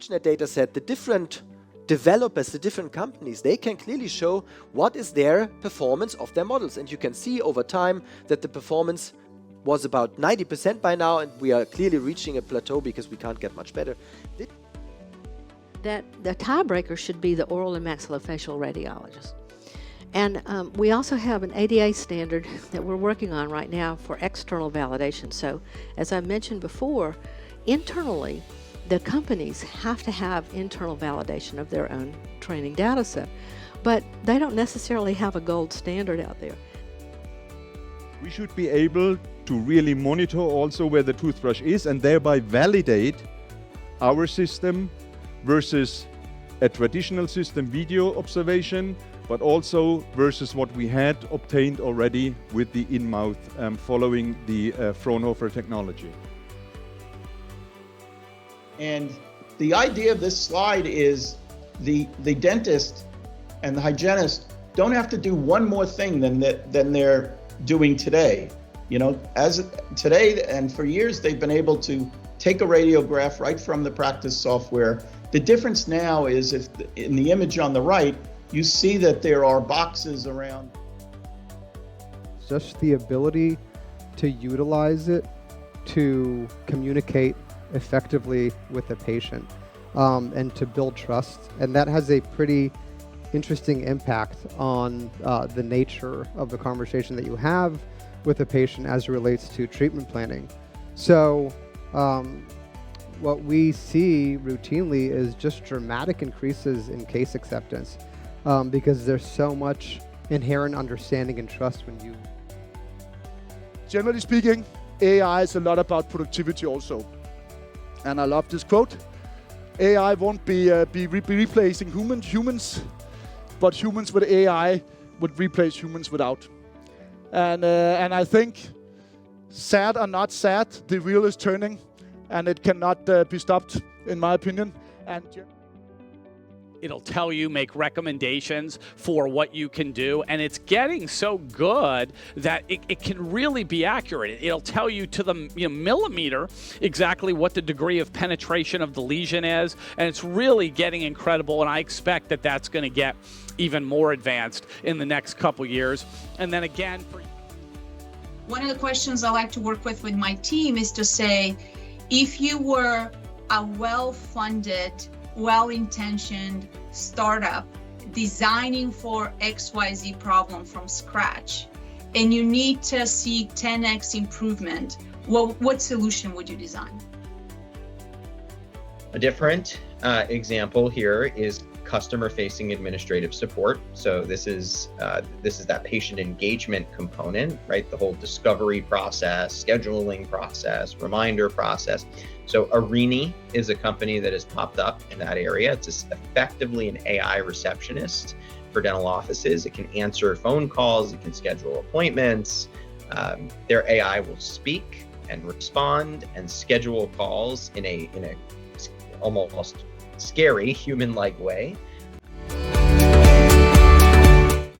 HNet data set, the different developers, the different companies, they can clearly show what is their performance of their models. And you can see over time that the performance was about 90% by now, and we are clearly reaching a plateau because we can't get much better. That the tiebreaker should be the oral and maxillofacial radiologist. And we also have an ADA standard that we're working on right now for external validation. So, as I mentioned before, internally, the companies have to have internal validation of their own training data set, but they don't necessarily have a gold standard out there. We should be able to really monitor also where the toothbrush is and thereby validate our system versus a traditional system video observation, but also versus what we had obtained already with the in-mouth following the Fraunhofer technology. And the idea of this slide is the dentist and the hygienist don't have to do one more thing than they're doing today. You know, as today and for years, they've been able to take a radiograph right from the practice software. The difference now is if in the image on the right, you see that there are boxes around. Just the ability to utilize it to communicate effectively with the patient and to build trust. And that has a pretty interesting impact on the nature of the conversation that you have with the patient as it relates to treatment planning. So what we see routinely is just dramatic increases in case acceptance because there's so much inherent understanding and trust when you... Generally speaking, AI is a lot about productivity also. And I love this quote. AI won't be replacing humans, but humans with AI would replace humans without. And I think, sad or not sad, the wheel is turning, and it cannot be stopped, in my opinion. And it'll tell you, make recommendations for what you can do, and it's getting so good that it can really be accurate. It'll tell you to the millimeter exactly what the degree of penetration of the lesion is, and it's really getting incredible, and I expect that that's going to get even more advanced in the next couple years. And then again, one of the questions I like to work with my team is to say, if you were a well-funded, well-intentioned startup designing for XYZ problem from scratch, and you need to see 10x improvement, what solution would you design? A different example here is customer-facing administrative support. So this is that patient engagement component, right? The whole discovery process, scheduling process, reminder process. So Arini is a company that has popped up in that area. It's effectively an AI receptionist for dental offices. It can answer phone calls, it can schedule appointments. Their AI will speak and respond and schedule calls in a almost scary human-like way.